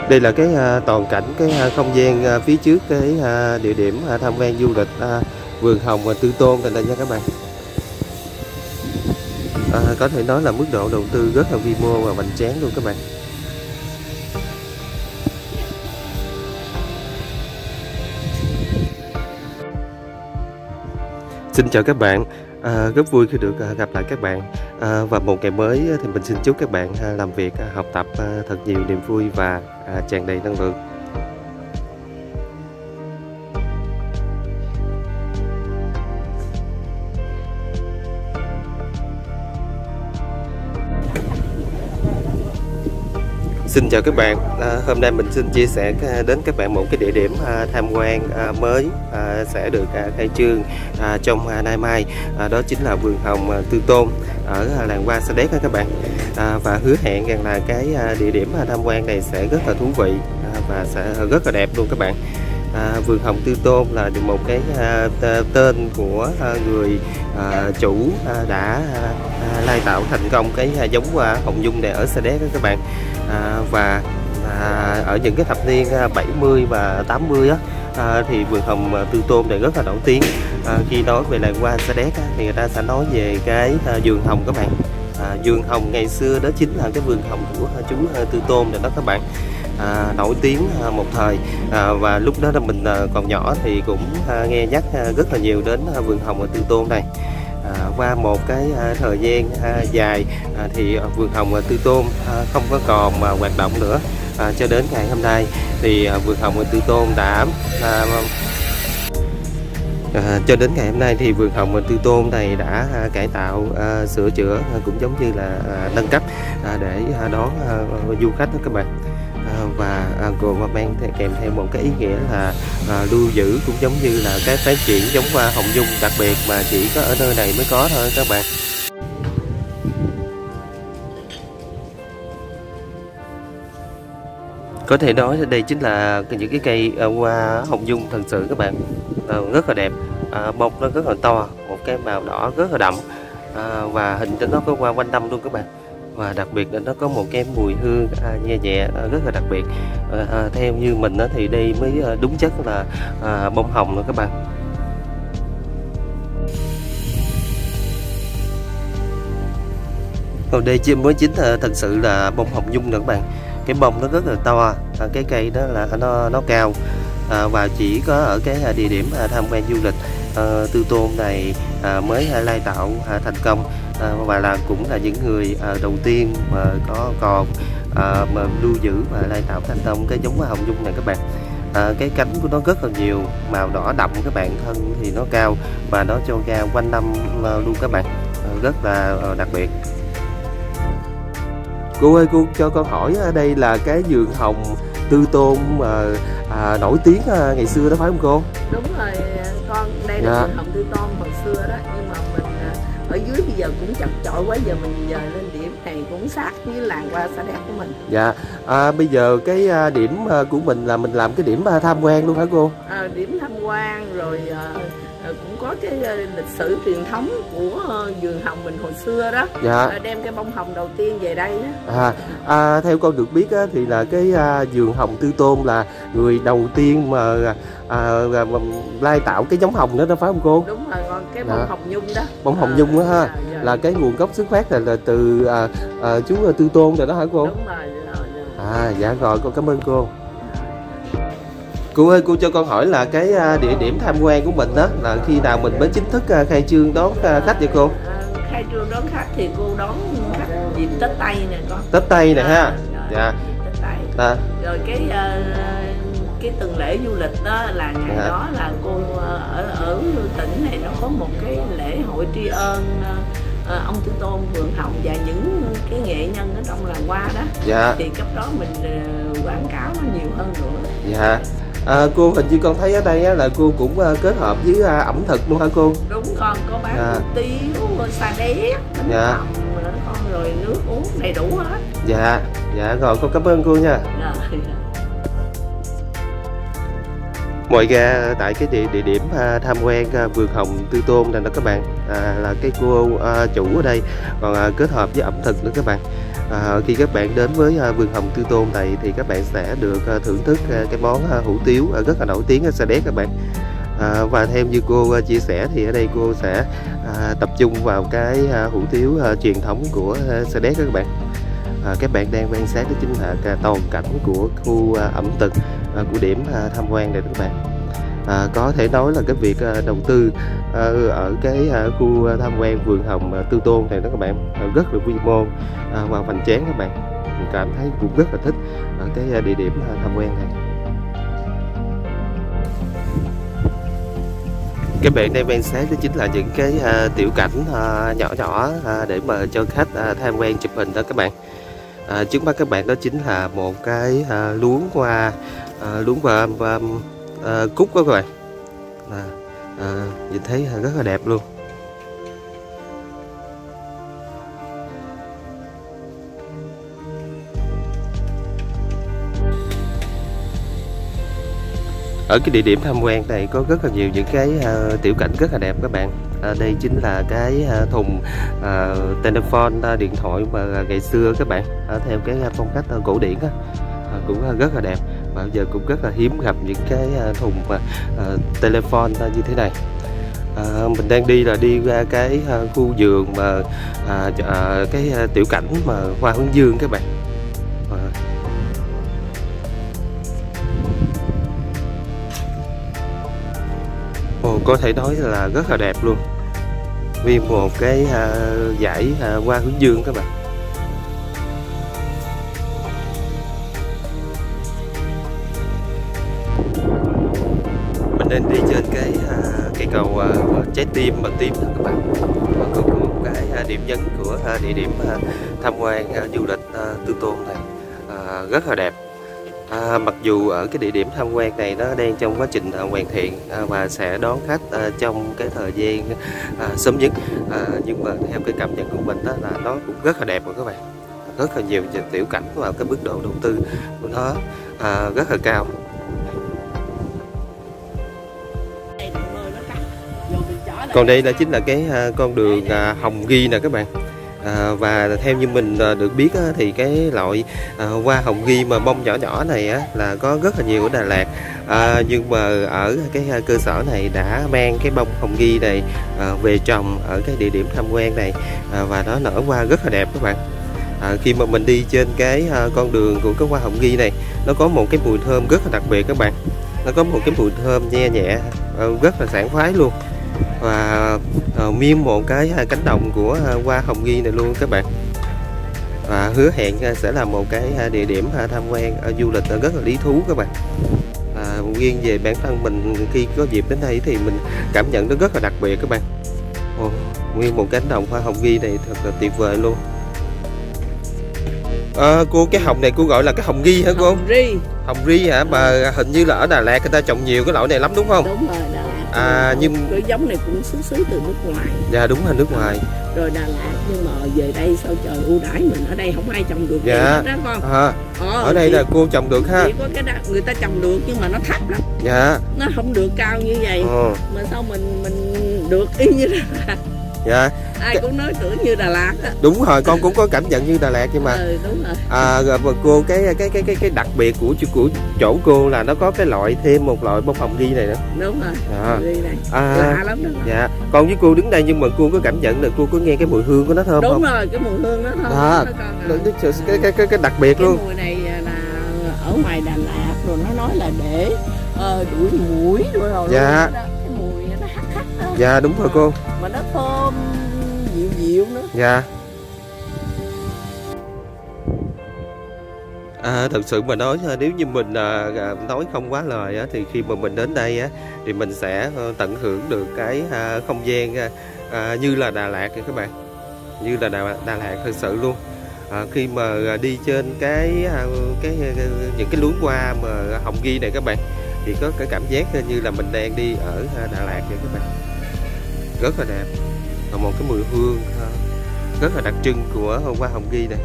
Đây là cái toàn cảnh cái không gian phía trước cái địa điểm tham quan du lịch vườn hồng và Tư Tôn này nha các bạn. Có thể nói là mức độ đầu tư rất là vi mô và hoành tráng luôn các bạn. Xin chào các bạn, rất vui khi được gặp lại các bạn. Và một ngày mới thì mình xin chúc các bạn làm việc, học tập thật nhiều niềm vui và tràn đầy năng lượng. Xin chào các bạn, hôm nay mình xin chia sẻ đến các bạn một cái địa điểm tham quan mới sẽ được khai trương trong nay mai, đó chính là vườn hồng Tư Tôn ở làng Hoa Sa Đéc đó các bạn. Và hứa hẹn rằng là cái địa điểm tham quan này sẽ rất là thú vị và sẽ rất là đẹp luôn các bạn. Vườn hồng Tư Tôn là một cái tên của người chủ đã lai tạo thành công cái giống hoa hồng nhung này ở Sa Đéc đó các bạn. Và ở những cái thập niên 70 và 80 á, thì vườn hồng Tư Tôn này rất là nổi tiếng. Khi nói về làng hoa Sa Đéc thì người ta sẽ nói về cái vườn hồng các bạn. Vườn hồng ngày xưa đó chính là cái vườn hồng của chú Tư Tôn này đó các bạn. Nổi tiếng một thời, và lúc đó là mình còn nhỏ thì cũng nghe nhắc rất là nhiều đến vườn hồng Tư Tôn này. Qua một cái thời gian dài thì vườn hồng Tư Tôn không có còn hoạt động nữa, cho đến ngày hôm nay thì vườn hồng Tư Tôn đã cho đến ngày hôm nay thì vườn hồng Tư Tôn này đã cải tạo, sửa chữa cũng giống như là nâng cấp để đón du khách đó các bạn. Và còn mang kèm theo một cái ý nghĩa là lưu giữ cũng giống như là cái phát triển giống hoa hồng nhung đặc biệt mà chỉ có ở nơi này mới có thôi các bạn. Có thể nói đây chính là những cái cây hoa hồng nhung thật sự các bạn, rất là đẹp, bông nó rất là to, một cái màu đỏ rất là đậm, và hình cho nó có hoa quanh năm luôn các bạn. Và đặc biệt là nó có một cái mùi hương nhẹ nhẹ rất là đặc biệt. Theo như mình thì đây mới đúng chất là bông hồng nữa các bạn. Còn đây mới chính thật sự là bông hồng nhung nữa các bạn. Cái bông nó rất là to, cái cây đó là nó cao, và chỉ có ở cái địa điểm tham quan du lịch Tư Tôn này mới lai tạo thành công, và cũng là những người đầu tiên mà còn mà lưu giữ và lai tạo thành công cái giống hoa hồng nhung này các bạn. Cái cánh của nó rất là nhiều, màu đỏ đậm các bạn, thân thì nó cao và nó cho ra quanh năm luôn các bạn, rất là đặc biệt. Cô ơi, cô cho con hỏi đây là cái vườn hồng Tư Tôn mà nổi tiếng ngày xưa đó phải không cô? Đúng rồi con, đây là vườn hồng Tư Tôn hồi xưa đó, nhưng mà mình ở dưới bây giờ cũng chật chội quá, giờ mình dời lên điểm này cũng sát với làng hoa Sa Đéc của mình. Dạ, bây giờ cái điểm của mình là mình làm cái điểm tham quan luôn hả cô? Điểm tham quan rồi cũng có cái lịch sử truyền thống của vườn hồng mình hồi xưa đó. Dạ. Đem cái bông hồng đầu tiên về đây đó. Theo con được biết thì là cái vườn hồng Tư Tôn là người đầu tiên mà lai tạo cái giống hồng đó phải không cô? Đúng rồi con, cái bông hồng nhung đó. Bông hồng nhung đó ha. Là cái nguồn gốc xuất phát là từ chú Tư Tôn rồi đó hả cô? Đúng rồi. Dạ rồi, con cảm ơn cô. Cô ơi, cô cho con hỏi là cái địa điểm tham quan của mình đó là khi nào mình mới chính thức khai trương đón khách vậy cô? Khai trương đón khách thì cô đón khách dịp Tết Tây nè con. Tết Tây nè ha. Dạ. Tết Tây. Rồi cái tuần lễ du lịch đó là ngày đó là cô ở tỉnh này nó có một cái lễ hội tri ân ông Tư Tôn vườn hồng và những cái nghệ nhân ở trong làng hoa đó. Dạ. Thì cấp đó mình quảng cáo nó nhiều hơn nữa. Dạ. Cô hình như con thấy ở đây là cô cũng kết hợp với ẩm thực luôn hả cô? Đúng con, có bán hủ tiếu, sa đéc, bánh hồng nữa con, rồi nước uống đầy đủ hết. Dạ, dạ rồi con cảm ơn cô nha. Ngoài ra tại cái địa điểm tham quan vườn hồng Tư Tôn này đó các bạn, là cái cô chủ ở đây còn kết hợp với ẩm thực nữa các bạn. Khi các bạn đến với vườn hồng Tư Tôn này thì các bạn sẽ được thưởng thức cái món hủ tiếu rất là nổi tiếng ở Sa Đéc các bạn. Và theo như cô chia sẻ thì ở đây cô sẽ tập trung vào cái hủ tiếu truyền thống của Sa Đéc các bạn. Các bạn đang quan sát đó chính là toàn cảnh của khu ẩm thực của điểm tham quan này các bạn. Có thể nói là cái việc đầu tư ở cái khu tham quan vườn hồng Tư Tôn này đó các bạn rất là quy mô và hoành tráng các bạn. Mình cảm thấy cũng rất là thích ở cái địa điểm tham quan này. Các bạn đang quan sát đó chính là những cái tiểu cảnh nhỏ nhỏ để mà cho khách tham quan chụp hình đó các bạn. Trước mắt các bạn đó chính là một cái luống hoa và cúc đó các bạn. Nhìn thấy rất là đẹp luôn. Ở cái địa điểm tham quan này có rất là nhiều những cái tiểu cảnh rất là đẹp các bạn. Đây chính là cái thùng telephone điện thoại mà ngày xưa các bạn, theo cái phong cách cổ điển đó, cũng rất là đẹp. Và bây giờ cũng rất là hiếm gặp những cái thùng telephone như thế này. Mình đang đi qua cái khu vườn mà cái tiểu cảnh mà hoa hướng dương các bạn. Có thể nói là rất là đẹp luôn. Nguyên một cái dãy hoa hướng dương các bạn. Mình đang đi trên cái cây cầu trái tim màu tím đó các bạn. Có một cái điểm nhấn của địa điểm tham quan du lịch Tư Tôn này rất là đẹp. Mặc dù ở cái địa điểm tham quan này nó đang trong quá trình hoàn thiện và sẽ đón khách trong cái thời gian sớm nhất, nhưng mà theo cái cảm nhận của mình đó là nó cũng rất là đẹp rồi các bạn. Rất là nhiều tiểu cảnh và cái mức độ đầu tư của nó rất là cao. Còn đây là chính là cái con đường Hồng Ghi nè các bạn. Và theo như mình được biết thì cái loại hoa hồng ghi mà bông nhỏ nhỏ này là có rất là nhiều ở Đà Lạt, nhưng mà ở cái cơ sở này đã mang cái bông hồng ghi này về trồng ở cái địa điểm tham quan này, và nó nở hoa rất là đẹp các bạn. Khi mà mình đi trên cái con đường của cái hoa hồng ghi này, nó có một cái mùi thơm rất là đặc biệt các bạn. Nó có một cái mùi thơm nhẹ nhẹ rất là sảng khoái luôn. Và nguyên một cái cánh đồng của hoa hồng ghi này luôn các bạn. Và hứa hẹn sẽ là một cái địa điểm tham quan du lịch rất là lý thú các bạn. Riêng về bản thân mình khi có dịp đến đây thì mình cảm nhận nó rất là đặc biệt các bạn. Nguyên một cánh đồng hoa hồng ghi này thật là tuyệt vời luôn. Cô, cái hồng này cô gọi là cái hồng ghi hả cô? Hồng ri. Hồng ri hả? Mà hình như là ở Đà Lạt người ta trồng nhiều cái loại này lắm đúng không? Đúng rồi, Đà Lạt. Nhưng cái giống này cũng xuất xứ từ nước ngoài. Dạ đúng là nước ngoài. Rồi Đà Lạt, nhưng mà về đây sao trời ưu đãi mình, ở đây không ai trồng được. Dạ. Đó con. Ở đây là cô trồng được ha. Chỉ có cái người ta trồng được nhưng mà nó thấp lắm. Dạ. Nó không được cao như vậy. Mà sao mình được y như Đà Lạt. Dạ. Ai cũng nói tưởng như Đà Lạt á. Đúng rồi, con cũng có cảm nhận như Đà Lạt nhưng mà đúng rồi. Rồi cô, cái đặc biệt của chỗ cô là nó có cái loại thêm một loại bông hồng ghi này nữa. Đúng rồi. Ghi này lạ lắm đó. Dạ. Còn với cô đứng đây nhưng mà cô có cảm nhận là cô có nghe cái mùi hương của nó thơm không? Đúng rồi, cái mùi hương nó thơm. Cái đặc biệt cái luôn. Mùi này là ở ngoài Đà Lạt rồi nó nói là để đuổi muỗi rồi. Dạ. Cái mùi nó hắc hắc đó. Dạ đúng rồi cô. Mà nó thơm dịu dịu nữa. Dạ. Thật sự mà nói, nếu như mình nói không quá lời thì khi mà mình đến đây thì mình sẽ tận hưởng được cái không gian như là Đà Lạt các bạn, như là Đà Lạt thật sự luôn. Khi mà đi trên những cái luống hoa mà hồng ghi này các bạn, thì có cái cảm giác như là mình đang đi ở Đà Lạt vậy các bạn. Rất là đẹp, và một cái mùi hương rất là đặc trưng của hoa hồng ghi này.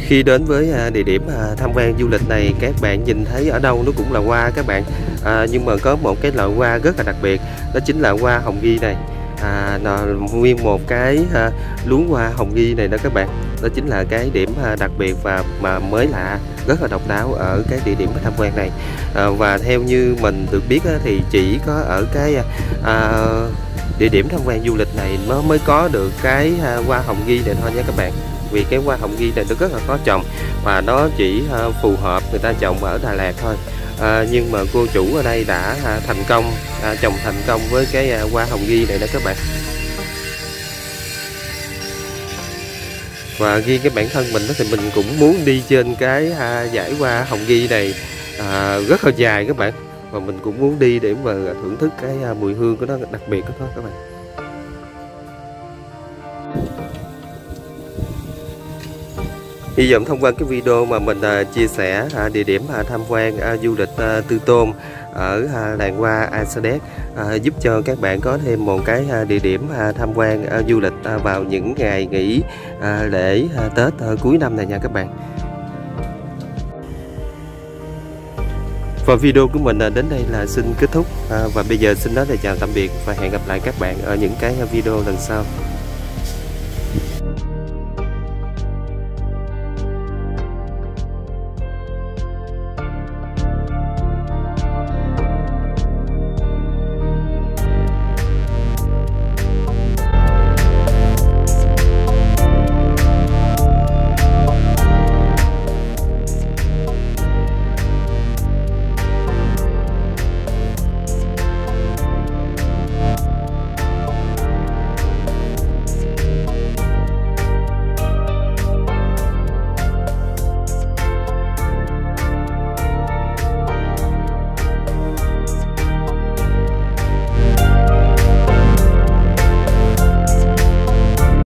Khi đến với địa điểm tham quan du lịch này, các bạn nhìn thấy ở đâu nó cũng là hoa các bạn, nhưng mà có một cái loại hoa rất là đặc biệt, đó chính là hoa hồng ghi này. nguyên một cái luống hoa hồng nghi này đó các bạn. Đó chính là cái điểm đặc biệt và mà mới lạ, rất là độc đáo ở cái địa điểm tham quan này. Và theo như mình được biết thì chỉ có ở cái địa điểm tham quan du lịch này nó mới có được cái hoa hồng nghi này thôi nha các bạn. Vì cái hoa hồng nghi này nó rất là khó trồng và nó chỉ phù hợp người ta trồng ở Đà Lạt thôi. Nhưng mà cô chủ ở đây đã thành công trồng thành công với cái hoa hồng nghi này đó các bạn. Và riêng cái bản thân mình thì mình cũng muốn đi trên cái dải hoa hồng nghi này rất là dài các bạn. Và mình cũng muốn đi để mà thưởng thức cái mùi hương của nó đặc biệt đó các bạn. Hy vọng thông qua cái video mà mình chia sẻ địa điểm tham quan du lịch Tư Tôn ở làng hoa A Sa Đéc giúp cho các bạn có thêm một cái địa điểm tham quan du lịch vào những ngày nghỉ lễ Tết cuối năm này nha các bạn. Và video của mình đến đây là xin kết thúc và bây giờ xin nói lời chào tạm biệt và hẹn gặp lại các bạn ở những cái video lần sau.